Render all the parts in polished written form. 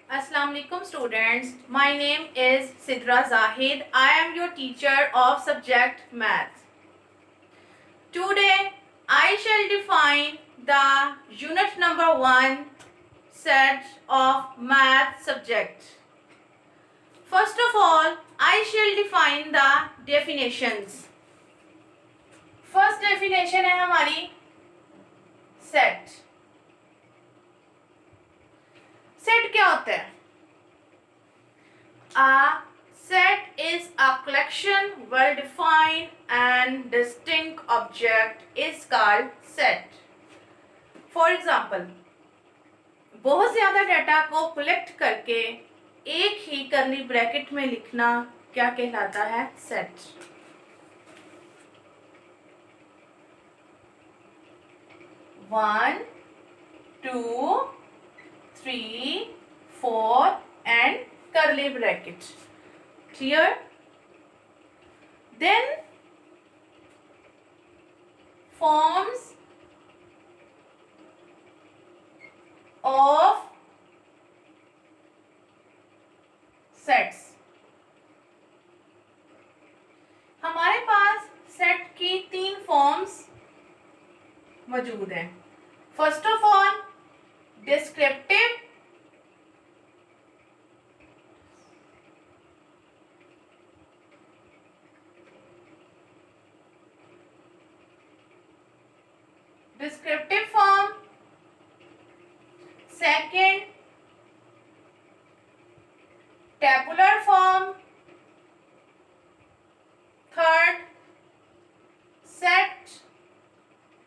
Assalamu alaikum students. My name is Sidra Zahid. I am your teacher of subject math. Today I shall define the unit number 1 set of math subject. First of all, I shall define the definitions. First definition है हमारी set. Set क्या होता है? A set is a collection, well-defined and distinct object is called set. For example, बहुत ज़्यादा data को collect करके एक ही करली ब्रैकेट में लिखना क्या कहलाता है? Set. One, two, three, four and curly bracket. Clear? Then forms of sets. हमारे पास सेट की 3 फॉर्म्स मौजूद हैं. First of all descriptive, form. Second, tabular form. Third, set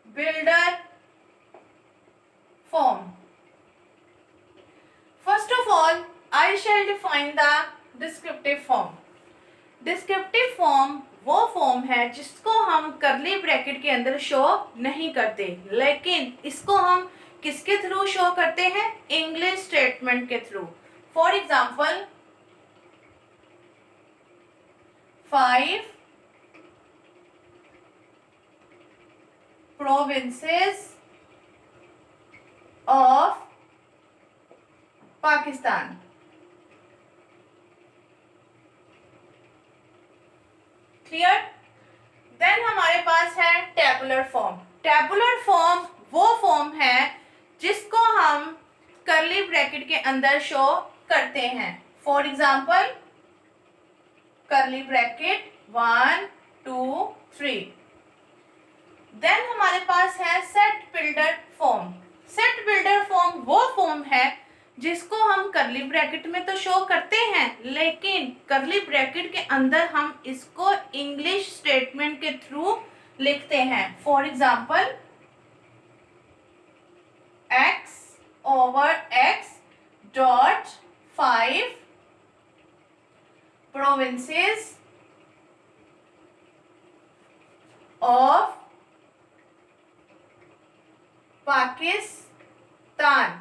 builder form. First of all, I shall define the descriptive form. Descriptive form वो form है जिसको हम करली bracket के अंदर शो नहीं करते, लेकिन इसको हम किसके थ्रू शो करते हैं? इंग्लिश स्टेटमेंट के through. For example, 5 provinces of Pakistan. Clear? Then हमारे पास है टेबुलर फॉर्म. टेबुलर फॉर्म वो फॉर्म है जिसको हम करली ब्रैकेट के अंदर शो करते हैं. For example, curly bracket 1 2 3. Then हमारे पास है set builder form. Set builder form वो फॉर्म है जिसको हम करली ब्रैकेट में तो शो करते हैं, लेकिन करली ब्रैकेट के अंदर हम इसको इंग्लिश स्टेटमेंट के थ्रू लिखते हैं. For example, x over x dot 5 provinces of Pakistan.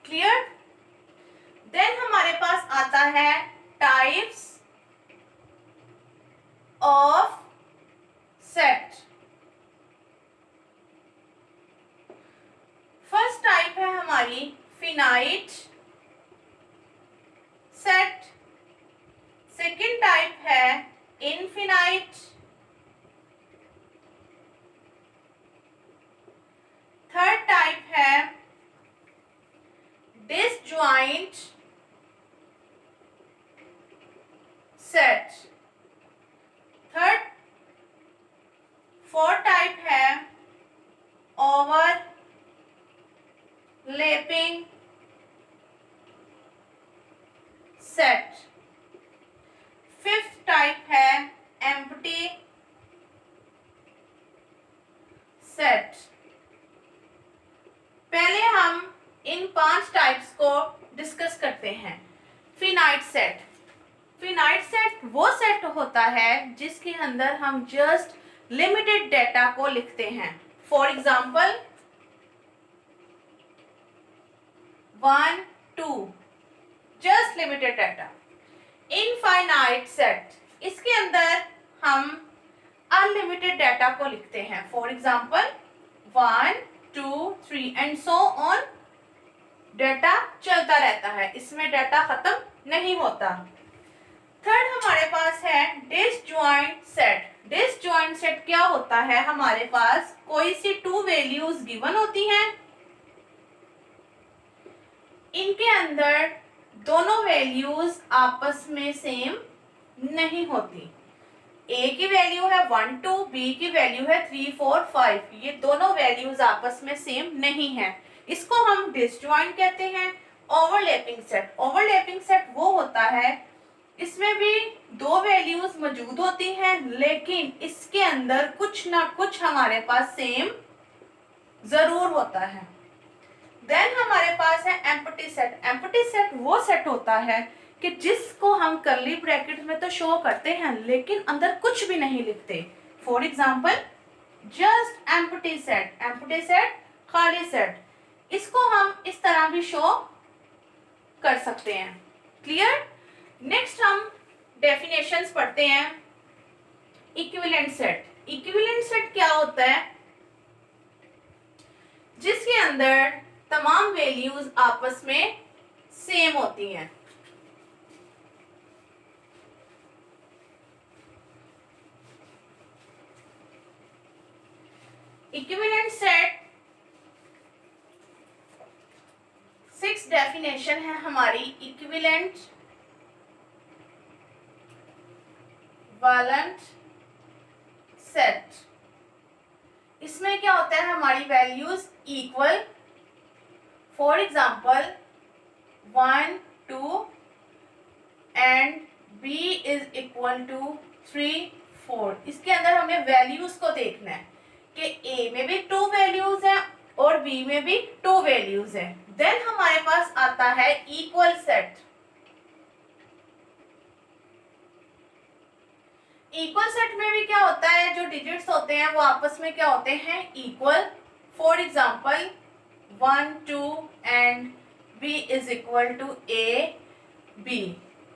Clear? Then हमारे पास आता है types of set. First type है हमारी फिनाइट सेट. सेकेंड टाइप है इनफिनाइट. थर्ड टाइप है डिसजॉइंट सेट. फोर्थ टाइप है ओवरलैपिंग सेट. फिफ्थ टाइप है एम्प्टी सेट. पहले हम इन 5 टाइप्स को डिस्कस करते हैं. Finite set. फिनाइट सेट वो सेट होता है जिसके अंदर हम जस्ट लिमिटेड डेटा को लिखते हैं. For example, 1 2, just limited data. Infinite set, इसके अंदर हम अनलिमिटेड डाटा को लिखते हैं. For example 1 2 3 and so on data चलता रहता है, इसमें डाटा खत्म नहीं होता। थर्ड हमारे पास है डिसजॉइंट सेट। डिसजॉइंट सेट क्या होता है, हमारे पास कोई सी टू वैल्यूज गिवन होती हैं, इनके अंदर दोनों वैल्यूज आपस में सेम नहीं होती। ए की वैल्यू है 1 2, बी की वैल्यू है 3 4 5, ये दोनों वैल्यूज आपस में सेम नहीं है, इसको हम डिसजॉइंट कहते हैं। ओवरलैपिंग सेट, ओवरलैपिंग सेट वो होता है इसमें भी दो वैल्यूज मौजूद होती हैं लेकिन इसके अंदर कुछ ना कुछ हमारे पास सेम जरूर होता है। देन हमारे पास है एम्प्टी सेट। एम्प्टी सेट वो सेट होता है कि जिसको हम कर्ली ब्रैकेट में तो शो करते हैं लेकिन अंदर कुछ भी नहीं लिखते। For example just empty set, empty set खाली सेट, इसको हम इस तरह भी शो कर सकते हैं। क्लियर? नेक्स्ट हम डेफिनेशंस पढ़ते हैं। इक्विवेलेंट सेट, इक्विवेलेंट सेट क्या होता है, जिसके अंदर तमाम वैल्यूज आपस में सेम होती हैं। इक्विवेलेंट सेट 6 डेफिनेशन है हमारी। इक्विवेलेंट, वैलेंट सेट, इसमें क्या होता है, हमारी values equal, for example 1 2 and b is equal to 3 4। इसके अंदर हमें वैल्यूज को देखना है कि a में भी 2 वैल्यूज हैं और b में भी 2 वैल्यूज हैं। देन हमारे पास आता है इक्वल सेट। इक्वल सेट में भी क्या होता है, जो डिजिट्स होते हैं वो आपस में क्या होते हैं, equal. For example 1 2 and b is equal to a b,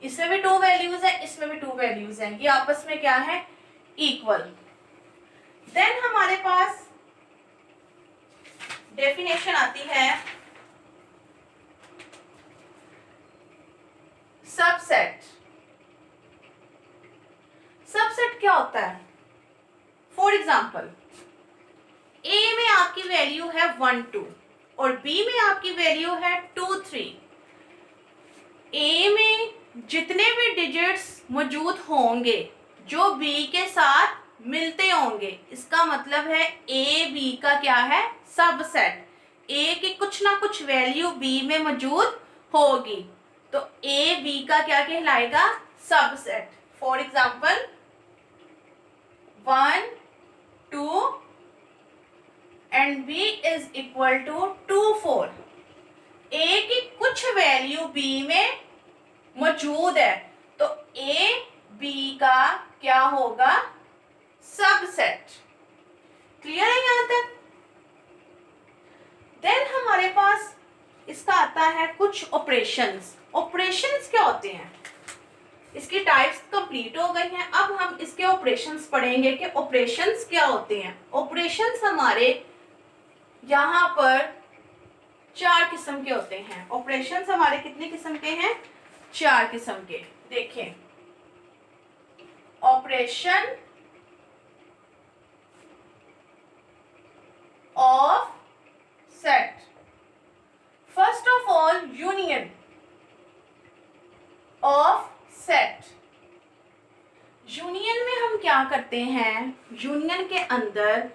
इसमें भी 2 वैल्यूज है, इसमें भी 2 वैल्यूज हैं, ये आपस में क्या है, इक्वल। देन हमारे पास डेफिनेशन आती है सबसेट। सबसेट क्या होता है, फॉर एग्जाम्पल a में आपकी वैल्यू है 1 2 और b में आपकी वैल्यू है 2 3। a में जितने भी डिजिट्स मौजूद होंगे जो b के साथ मिलते होंगे, इसका मतलब है a b का क्या है, सबसेट। a की कुछ ना कुछ वैल्यू b में मौजूद होगी तो a b का क्या कहलाएगा, subset. For example 1 2 and b is equal to 2 4, a की कुछ वैल्यू b में मौजूद है तो a b का क्या होगा, सबसेट। क्लियर है यहाँ तक? देन हमारे पास इसका आता है कुछ ऑपरेशंस। ऑपरेशंस क्या होते हैं, इसकी टाइप्स कंप्लीट हो गई हैं, अब हम इसके ऑपरेशंस पढ़ेंगे कि ऑपरेशंस क्या होते हैं। ऑपरेशंस हमारे यहाँ पर 4 किस्म के होते हैं। ऑपरेशंस हमारे कितने किस्म के हैं, 4 किस्म के। देखें, operation of set, first of all union of set. Union में हम क्या करते हैं, यूनियन के अंदर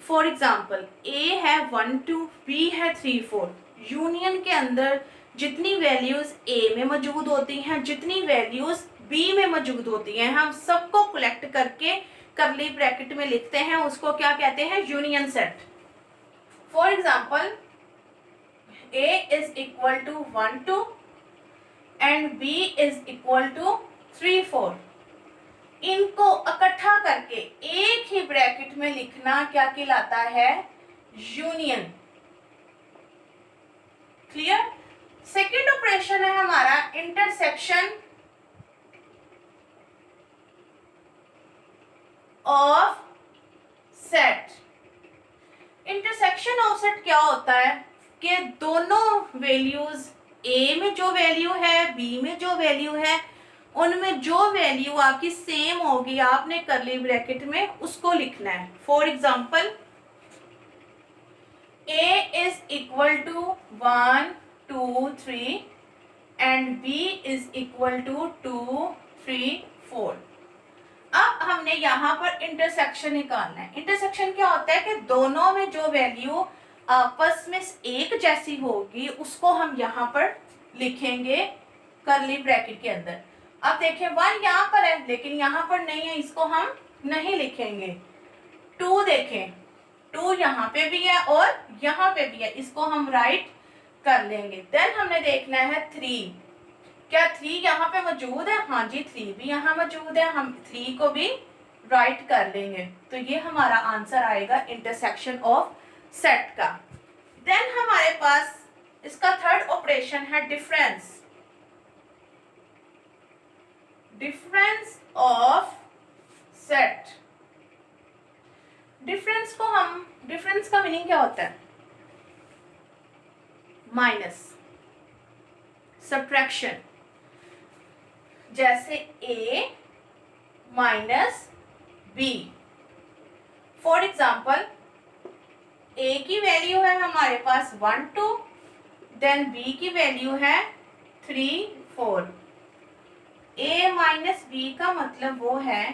फॉर एग्जाम्पल a है 1 2, b है 3 4। यूनियन के अंदर जितनी वैल्यूज a में मौजूद होती हैं, जितनी वैल्यूज b में मौजूद होती हैं, हम सबको कलेक्ट करके कर्ली ब्रैकेट में लिखते हैं, उसको क्या कहते हैं, union set. For example a is equal to 1 2 and b is equal to 3 4। इनको इकट्ठा करके एक ही ब्रैकेट में लिखना क्या कहलाता है, यूनियन। क्लियर? सेकेंड ऑपरेशन है हमारा intersection of set. Intersection of set क्या होता है, कि दोनों वैल्यूज ए में जो वैल्यू है, बी में जो वैल्यू है, उनमें जो वैल्यू आपकी सेम होगी आपने कर्ली ब्रैकेट में उसको लिखना है. For example A is equal to 1 2 3 and B is equal to 2 3 4. अब हमने यहाँ पर इंटरसेक्शन निकालना है. इंटरसेक्शन क्या होता है कि दोनों में जो वैल्यू आपस में एक जैसी होगी उसको हम यहाँ पर लिखेंगे कर्ली ब्रैकेट के अंदर. अब देखिए 1 यहाँ पर है लेकिन यहाँ पर नहीं है, इसको हम नहीं लिखेंगे. 2 देखें, 2 यहाँ पे भी है और यहाँ पे भी है, इसको हम राइट कर लेंगे. देन हमने देखना है 3. क्या 3 यहाँ पे मौजूद है? हाँ जी 3 भी यहाँ मौजूद है, हम 3 को भी राइट कर लेंगे. तो ये हमारा आंसर आएगा इंटरसेक्शन ऑफ सेट का. देन हमारे पास इसका थर्ड ऑपरेशन है difference. Difference of set. Difference का मीनिंग क्या होता है? Minus, subtraction. जैसे ए माइनस बी. फॉर एग्जाम्पल ए की वैल्यू है हमारे पास 1 2, देन बी की वैल्यू है 3 4. ए माइनस बी का मतलब वो है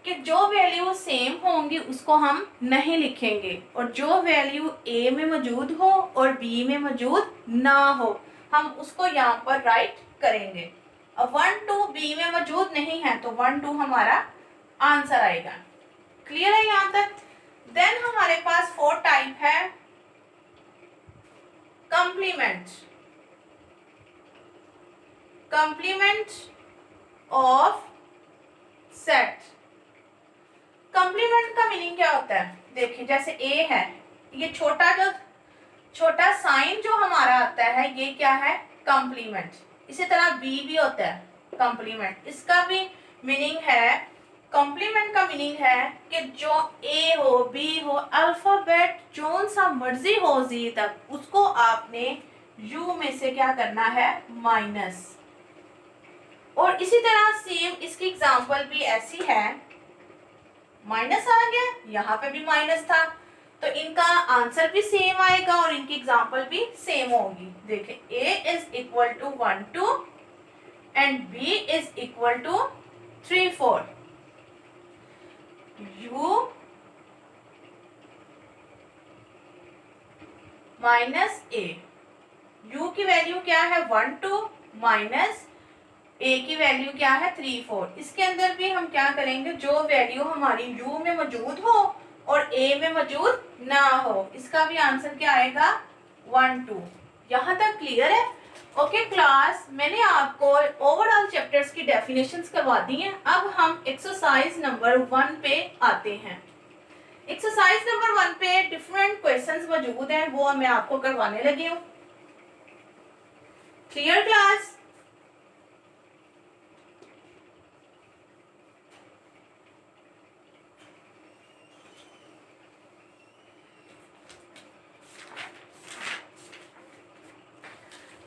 कि जो वैल्यू सेम होंगी उसको हम नहीं लिखेंगे और जो वैल्यू ए में मौजूद हो और बी में मौजूद ना हो हम उसको यहाँ पर राइट करेंगे. अब 1 2 बी में मौजूद नहीं है तो 1 2 हमारा आंसर आएगा. क्लियर है यहाँ तक? देन हमारे पास 4 टाइप है complement. Complement of set. Complement का मीनिंग क्या होता है? देखिए जैसे ए है, ये छोटा साइन जो हमारा आता है ये क्या है? कंप्लीमेंट. इसी तरह बी भी होता है कंप्लीमेंट. इसका भी मीनिंग है, कंप्लीमेंट का मीनिंग है कि जो ए हो बी हो अल्फाबेट जोन सा मर्जी हो जी तक उसको आपने यू में से क्या करना है? माइनस. और इसी तरह सेम इसकी एग्जांपल भी ऐसी है. माइनस आ गया, यहाँ पे भी माइनस था तो इनका आंसर भी सेम आएगा और इनकी एग्जांपल भी सेम होगी. देखिए a is equal to 1 2 and b is equal to 3 4. u minus a. u की वैल्यू क्या है? 1 2 माइनस a की वैल्यू क्या है? 3 4. इसके अंदर भी हम क्या करेंगे? जो वैल्यू हमारी u में मौजूद हो और a में मौजूद ना हो इसका भी आंसर क्या आएगा? 1 2. यहाँ तक क्लियर है? ओके क्लास, मैंने आपको ओवरऑल चैप्टर्स की डेफिनेशंस करवा दी हैं. अब हम एक्सरसाइज नंबर 1 पे आते हैं. एक्सरसाइज नंबर 1 पे डिफरेंट क्वेश्चंस मौजूद हैं, वो मैं आपको करवाने लगी हूँ. Clear class?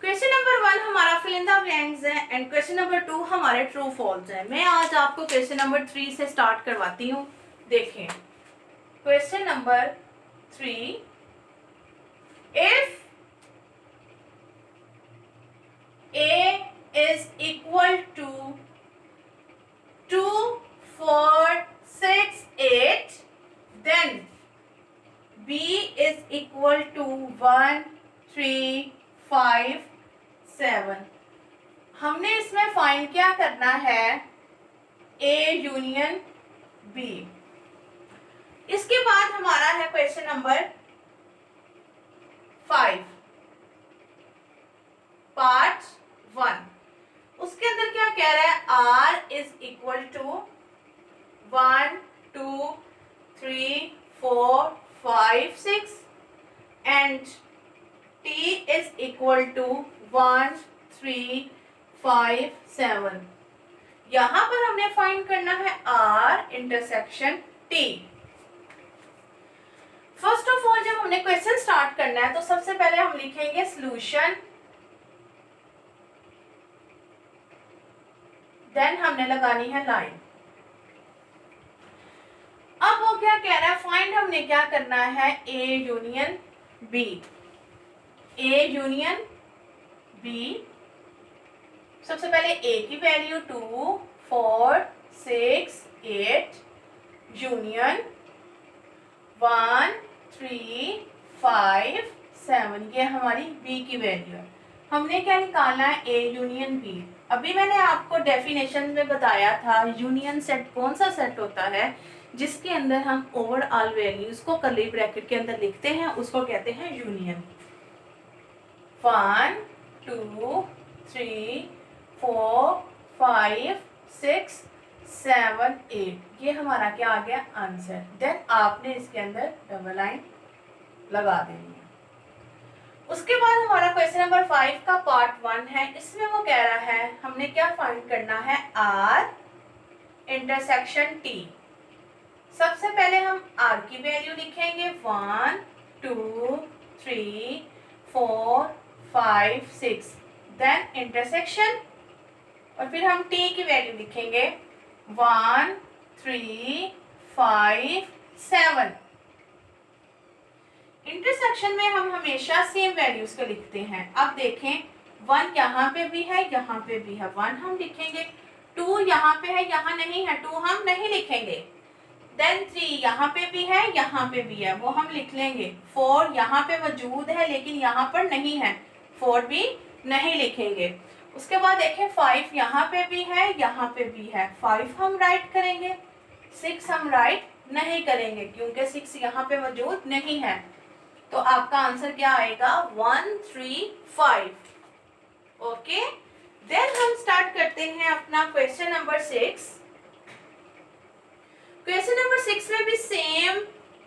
क्वेश्चन नंबर 1 हमारा फिल इन द ब्लैंक्स है एंड क्वेश्चन नंबर 2 हमारे ट्रू फॉल्स है. मैं आज आपको क्वेश्चन नंबर 3 से स्टार्ट करवाती हूँ. देखें question number 3. If a is equal to 2 4 6 8 then b is equal to 1 3 5 7. हमने इसमें फाइंड क्या करना है? A union B. इसके बाद हमारा है क्वेश्चन नंबर 5 पार्ट 1. उसके अंदर क्या कह रहा है? R is equal to 1 2 3 4 5 6 and T is equal to 1 3 5 7. यहाँ पर हमने फाइंड करना है R intersection T. First of all जब हमने क्वेश्चन स्टार्ट करना है तो सबसे पहले हम लिखेंगे सॉल्यूशन, देन हमने लगानी है लाइन। अब वो क्या कह रहा है, फाइंड हमने क्या करना है, A union B. A union B, सबसे पहले ए की वैल्यू 2 4 6 8, यूनियन 1 3 5 7, ये हमारी बी की वैल्यू है। हमने क्या निकालना है, ए यूनियन बी। अभी मैंने आपको डेफिनेशन में बताया था यूनियन सेट कौन सा सेट होता है जिसके अंदर हम ओवरऑल वैल्यूज को कर्ली ब्रैकेट के अंदर लिखते हैं, उसको कहते हैं यूनियन। 1 2 3 4 5 6 7 8, ये हमारा क्या आ गया, आंसर। देन आपने इसके अंदर डबल लाइन लगा देनी है। उसके बाद हमारा क्वेश्चन नंबर 5 का पार्ट 1 है। इसमें वो कह रहा है हमने क्या फाइंड करना है, आर इंटरसेक्शन टी। सबसे पहले हम आर की वैल्यू लिखेंगे 1 2 3 4 5 6, देन इंटरसेक्शन, और फिर हम टी की वैल्यू लिखेंगे 1 3 5 7। इंटरसेक्शन में हम हमेशा सेम वैल्यूज को लिखते हैं। अब देखें 1 यहाँ पे भी है, यहाँ पे भी है, 1 हम लिखेंगे, 2 यहाँ पे है, यहाँ नहीं है, 2 हम नहीं लिखेंगे। देन 3 यहाँ पे भी है, यहाँ पे भी है, वो हम लिख लेंगे। 4 यहाँ पे मौजूद है लेकिन यहाँ पर नहीं है, 4 भी नहीं लिखेंगे। उसके बाद देखें 5 यहाँ पे भी है, यहाँ पे भी है, 5 हम राइट करेंगे, 6 हम राइट नहीं करेंगे क्योंकि 6 यहाँ पे मौजूद नहीं है। तो आपका आंसर क्या आएगा, 1 3 5। ओके, देन हम स्टार्ट करते हैं अपना क्वेश्चन नंबर 6। क्वेश्चन नंबर 6 में भी सेम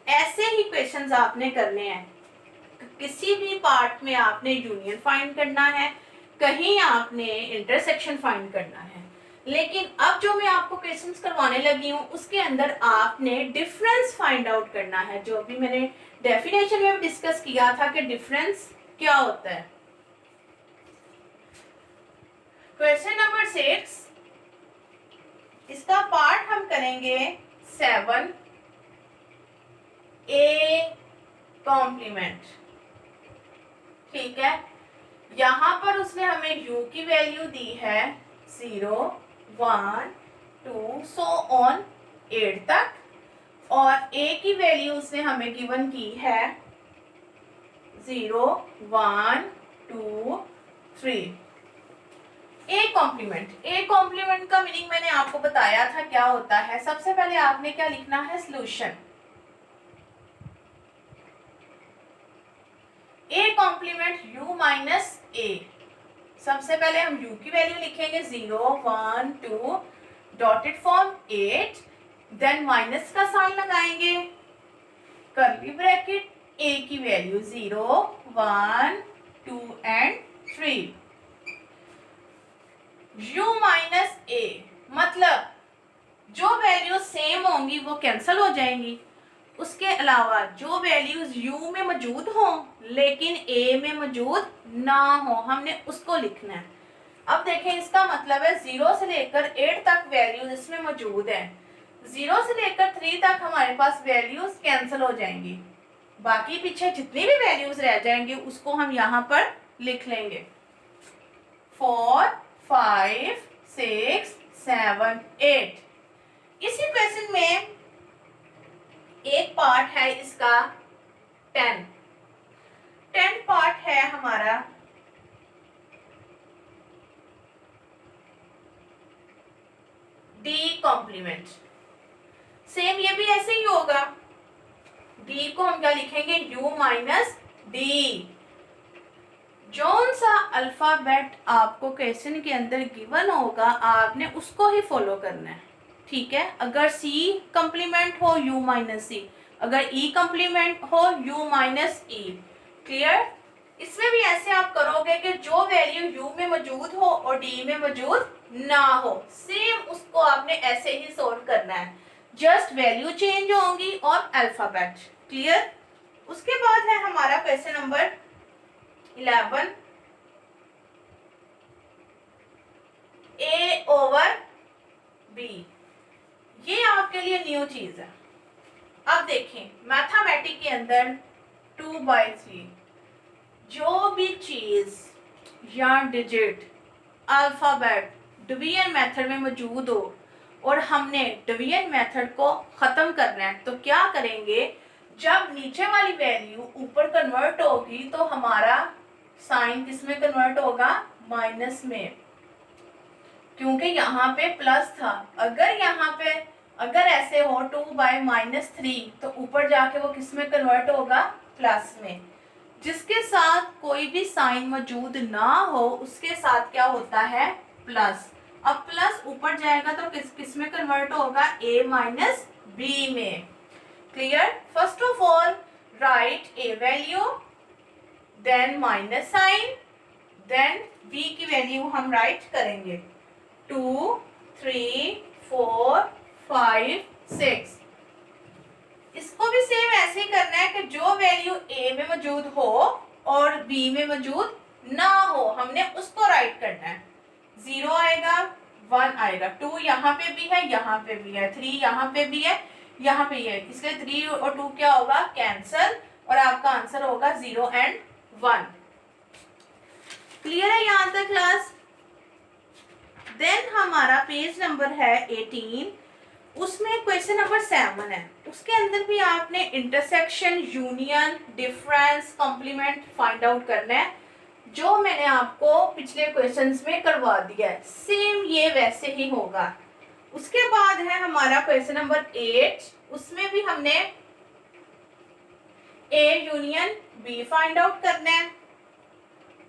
ऐसे ही क्वेश्चंस आपने करने हैं। किसी भी पार्ट में आपने यूनियन फाइंड करना है, कहीं आपने इंटरसेक्शन फाइंड करना है, लेकिन अब जो मैं आपको क्वेश्चंस करवाने लगी हूँ उसके अंदर आपने डिफरेंस फाइंड आउट करना है। जो अभी मैंने डेफिनेशन में डिस्कस किया था कि डिफरेंस क्या होता है। क्वेश्चन नंबर 6, इसका पार्ट हम करेंगे 7, ए कॉम्प्लीमेंट। ठीक है, यहां पर उसने हमें u की वैल्यू दी है 0 1 2 सो ऑन 8 तक, और a की वैल्यू उसने हमें गिवन की है 0 1 2 3। ए कॉम्प्लीमेंट का मीनिंग मैंने आपको बताया था क्या होता है। सबसे पहले आपने क्या लिखना है, solution. A complement u minus A. सबसे पहले हम u की वैल्यू लिखेंगे 0 1 2 डॉटेड फॉर्म 8, देन माइनस का साइन लगाएंगे, कर्ली ब्रैकेट, a की वैल्यू 0 1 2 एंड 3। u माइनस ए मतलब जो वैल्यू सेम होंगी वो कैंसिल हो जाएंगी, उसके अलावा जो वैल्यूज u में मौजूद हो लेकिन a में मौजूद ना हो, हमने उसको लिखना है। अब देखें इसका मतलब है 0 से लेकर 8 तक वैल्यूज इसमें मौजूद है, 0 से लेकर 3 तक हमारे पास वैल्यूज कैंसिल हो जाएंगी, बाकी पीछे जितनी भी वैल्यूज रह जाएंगी उसको हम यहाँ पर लिख लेंगे। 4 5 6 7 8। इसी क्वेश्चन में एक पार्ट है इसका 10 पार्ट है हमारा डी कॉम्प्लीमेंट। सेम ये भी ऐसे ही होगा, डी को हम क्या लिखेंगे, u माइनस डी। जौन सा अल्फाबेट आपको क्वेश्चन के अंदर गिवन होगा आपने उसको ही फॉलो करना है। ठीक है, अगर c कंप्लीमेंट हो u माइनस सी, अगर e कंप्लीमेंट हो u माइनस ई। क्लियर? इसमें भी ऐसे आप करोगे कि जो वैल्यू u में मौजूद हो और d में मौजूद ना हो, सेम उसको आपने ऐसे ही सोल्व करना है, जस्ट वैल्यू चेंज होंगी और अल्फाबेट। क्लियर? उसके बाद है हमारा question number 11, a over b। ये आपके लिए न्यू चीज है। अब देखें मैथमेटिक के अंदर 2/3 जो भी चीज या डिजिट अल्फाबेट डिवीजन मेथड में मौजूद हो और हमने डिवीजन मेथड को खत्म करना है तो क्या करेंगे, जब नीचे वाली वैल्यू ऊपर कन्वर्ट होगी तो हमारा साइन किस में कन्वर्ट होगा, माइनस में, क्योंकि यहाँ पे प्लस था। अगर ऐसे हो 2/-3 तो ऊपर जाके वो किस में कन्वर्ट होगा, प्लस में। जिसके साथ कोई भी साइन मौजूद ना हो उसके साथ क्या होता है, प्लस। अब प्लस ऊपर जाएगा तो किस में कन्वर्ट होगा, a माइनस b में। Clear? First of all write a value, then minus sign, then b की वैल्यू हम राइट करेंगे 2, 3, 4, 5, 6। इसको भी सेम ऐसे ही करना है कि जो वैल्यू a में मौजूद हो और b में मौजूद ना हो हमने उसको राइट करना है। 0 आएगा, 1 आएगा, 2 यहाँ पे भी है, यहाँ पे भी है, 3 यहाँ पे भी है, यहाँ पे है, इसलिए 3 और 2 क्या होगा, कैंसल, और आपका आंसर होगा 0 एंड 1। क्लियर है यहाँ तक क्लास? देन हमारा पेज नंबर है 18, उसमें क्वेश्चन नंबर 7 है। उसके अंदर भी आपने intersection, union, difference, complement find out करना है, जो मैंने आपको पिछले क्वेश्चंस में करवा दिया है, सेम ये वैसे ही होगा। उसके बाद है हमारा क्वेश्चन नंबर 8, उसमें भी हमने A union B find out करना है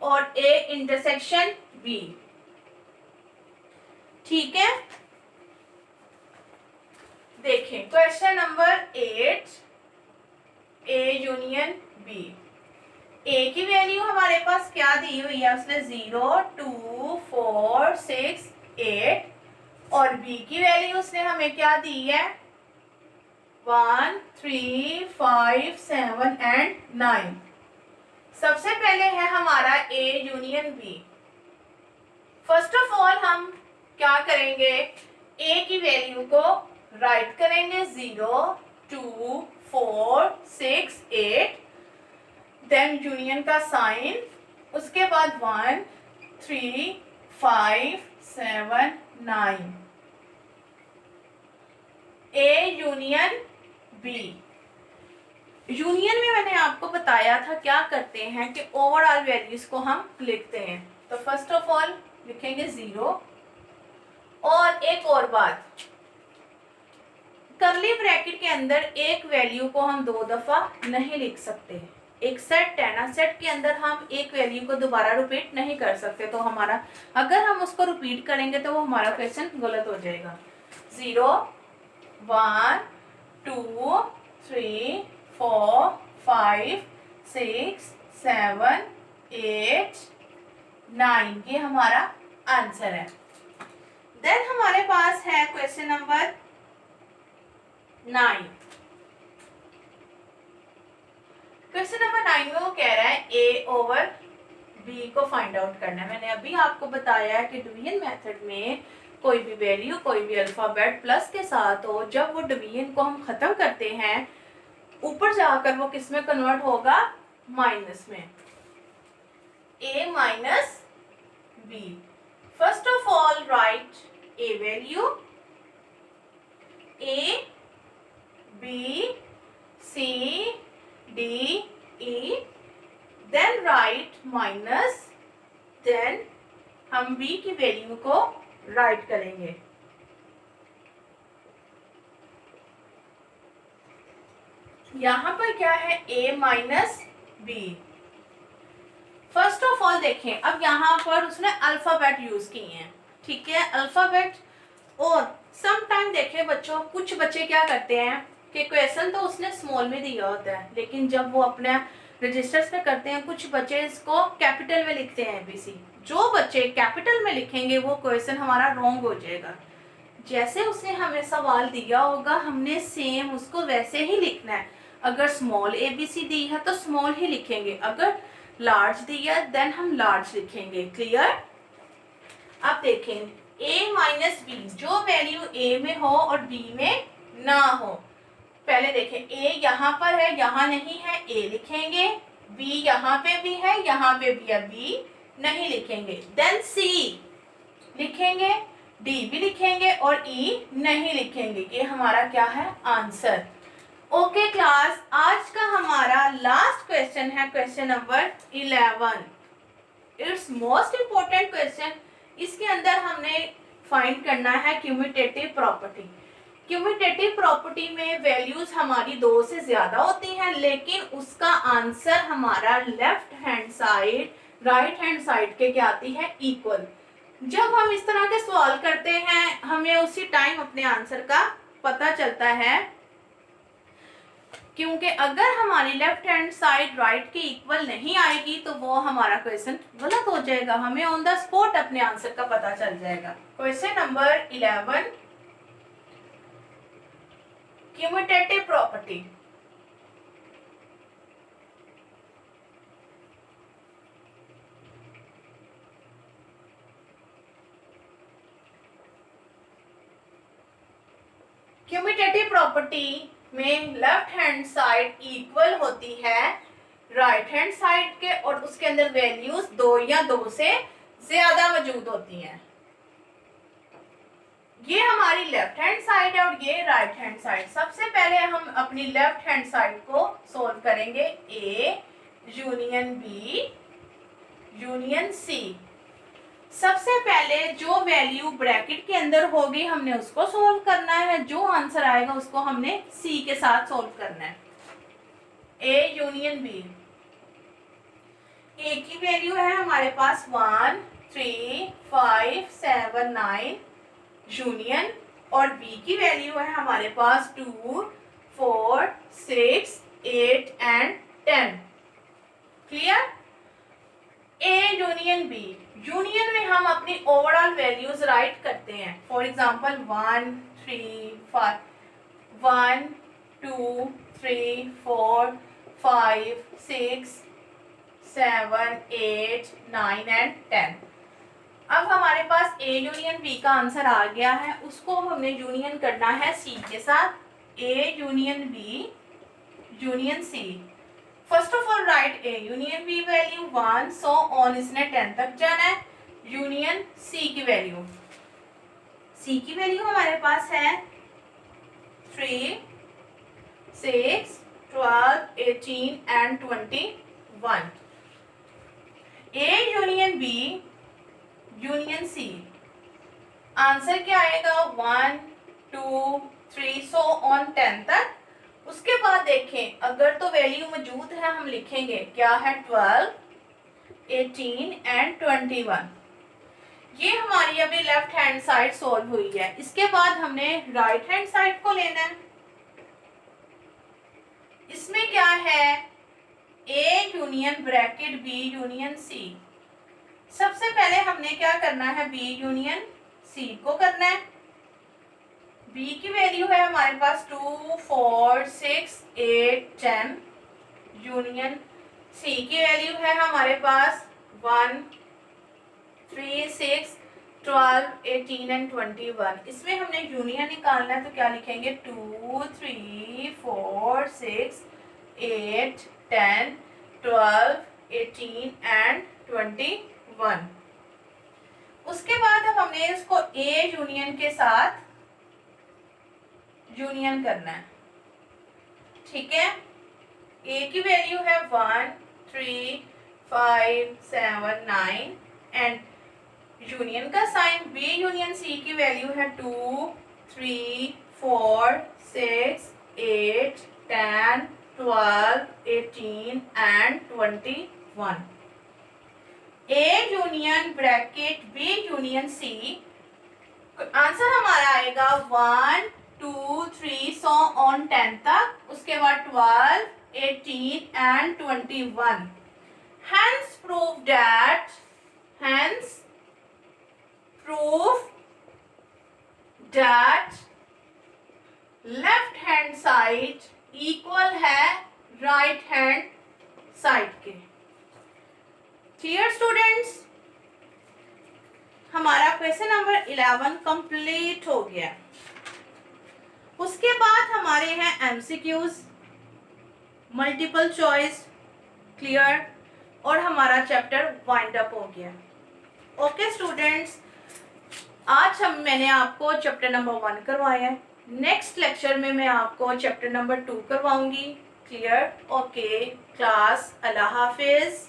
और A इंटरसेक्शन B। ठीक है, देखें question number 8, A union B। A की वैल्यू हमारे पास क्या दी हुई है, उसने 0, 2, 4, 6, 8, और B की वैल्यू उसने हमें क्या दी है, 1, 3, 5, 7 एंड 9। सबसे पहले है हमारा A union B। First of all हम क्या करेंगे, A की वैल्यू को राइट करेंगे 0, 2, 4, 6, 8, देन यूनियन का साइन, उसके बाद 1, 3, 5, 7, 9। A union B। यूनियन में मैंने आपको बताया था क्या करते हैं कि ओवरऑल वैल्यूज को हम लिखते हैं। तो फर्स्ट ऑफ ऑल लिखेंगे 0, और एक और बात, कर्ली ब्रैकेट के अंदर एक वैल्यू को हम 2 दफा नहीं लिख सकते। एक सेट है ना, सेट के अंदर हम एक वैल्यू को दोबारा रिपीट नहीं कर सकते, तो हमारा अगर हम उसको रिपीट करेंगे तो वो हमारा क्वेश्चन गलत हो जाएगा। 0, 1, 2, 3, 4, 5, 6, 7, 8, 9, ये हमारा आंसर है। देन हमारे पास है क्वेश्चन नंबर 9। क्वेश्चन नंबर 9 में वो कह रहा है A ओवर B को फाइंड आउट करना है। मैंने अभी आपको बताया कि डिवीजन मेथड में कोई भी वैल्यू, कोई भी अल्फाबेट प्लस के साथ हो, जब वो डिवीजन को हम खत्म करते हैं ऊपर जाकर वो किस में कन्वर्ट होगा, माइनस में। A minus B। First of all write A value, A, B, C, D, E, then write minus, then हम B की वैल्यू को राइट करेंगे। यहाँ पर क्या है, A minus B। First of all देखें, अब यहाँ पर उसने अल्फाबेट यूज किए हैं, ठीक है, अल्फाबेट। और सम टाइम देखें बच्चों, कुछ बच्चे क्या करते हैं कि क्वेश्चन तो उसने स्मॉल में दिया होता है, लेकिन जब वो अपने रजिस्टर्स पे करते हैं कुछ बच्चे इसको कैपिटल में लिखते हैं ABC। जो बच्चे कैपिटल में लिखेंगे वो क्वेश्चन हमारा रॉन्ग हो जाएगा। जैसे उसने हमें सवाल दिया होगा हमने सेम उसको वैसे ही लिखना है। अगर स्मॉल ABC दी है तो स्मॉल ही लिखेंगे, अगर लार्ज दी है देन हम लार्ज लिखेंगे। क्लियर? अब देखें a माइनस बी, जो वैल्यू a में हो और b में ना हो। पहले देखें a यहाँ पर है, यहाँ नहीं है, a लिखेंगे। b यहाँ पे भी है, यहाँ पे भी है, b नहीं लिखेंगे। देन c लिखेंगे, d भी लिखेंगे और e नहीं लिखेंगे। ये हमारा क्या है? आंसर। ओके क्लास, आज का हमारा लास्ट क्वेश्चन है question number 11। It's most important question. इसके अंदर हमने फाइंड करना है क्यूमुटेटिव प्रॉपर्टी। क्यूमुटेटिव प्रॉपर्टी में वैल्यूज हमारी 2 से ज्यादा होती हैं, लेकिन उसका आंसर हमारा left hand side right hand side के क्या आती है? इक्वल। जब हम इस तरह के सवाल करते हैं हमें उसी टाइम अपने आंसर का पता चलता है, क्योंकि अगर हमारी लेफ्ट हैंड साइड राइट के इक्वल नहीं आएगी तो वो हमारा क्वेश्चन गलत हो जाएगा, हमें ऑन द स्पॉट अपने आंसर का पता चल जाएगा। Question number 11, commutative property. Commutative property में लेफ्ट हैंड साइड इक्वल होती है राइट हैंड साइड के, और उसके अंदर वैल्यूज 2 या 2 से ज्यादा मौजूद होती हैं। ये हमारी लेफ्ट हैंड साइड है और ये राइट हैंड साइड। सबसे पहले हम अपनी लेफ्ट हैंड साइड को सोल्व करेंगे। A union B union C। सबसे पहले जो वैल्यू ब्रैकेट के अंदर होगी हमने उसको सोल्व करना है, जो आंसर आएगा उसको हमने C के साथ सोल्व करना है। A यूनियन B, A की वैल्यू है हमारे पास 1 3 5 7 9 यूनियन, और B की वैल्यू है हमारे पास 2 4 6 8 and 10। Clear? A union B, union में हम अपनी ओवरऑल वैल्यूज राइट करते हैं। For example 1 3 5 1 2 3 4 5 6 7 8 9 and 10। अब हमारे पास A यूनियन B का आंसर आ गया है, उसको हमने यूनियन करना है C के साथ। A union B union C। First of all write A union B value 1 so on, इसने 10 तक जाना है। यूनियन C की वैल्यू, C की वैल्यू हमारे पास है 3 6 12 18 and 21। A union B union C, answer क्या आएगा? 1 2 3 सो ऑन 10 तक। उसके बाद देखें अगर तो वैल्यू मौजूद है हम लिखेंगे क्या है? 12 18 एंड 21। ये हमारी अभी लेफ्ट हैंड साइड सॉल्व हुई है। इसके बाद हमने राइट हैंड साइड को लेना है। इसमें क्या है? A union bracket B union C। सबसे पहले हमने क्या करना है? B यूनियन C को करना है। B की वैल्यू है हमारे पास 2 4 6 8 10 यूनियन C की वैल्यू है हमारे पास 1 3 6 12 18 एंड 21। इसमें हमने यूनियन निकालना है तो क्या लिखेंगे? 2 3 4 6 8 10 12 18 एंड 21। उसके बाद अब हमने इसको A यूनियन के साथ यूनियन करना है। ठीक है? A की वैल्यू है 1 3 5 7 9 एंड यूनियन का साइन B यूनियन C की वैल्यू है 2 3 4 6 8 10 12 18 and 21। A union bracket B union C, answer हमारा आएगा 1 2 3 सो ऑन 10 तक। उसके बाद 12 18 and 21। Hence prove that left hand side equal है राइट हैंड साइड के। क्लियर स्टूडेंट्स, हमारा क्वेश्चन नंबर 11 कंप्लीट हो गया। उसके बाद हमारे हैं एमसीक्यूज, मल्टीपल चॉइस, क्लियर, और हमारा चैप्टर वाइंड अप हो गया। ओके स्टूडेंट्स, आज मैंने आपको चैप्टर नंबर 1 करवाया है। नेक्स्ट लेक्चर में मैं आपको चैप्टर नंबर 2 करवाऊंगी। क्लियर? ओके क्लास, अल्लाह हाफिज।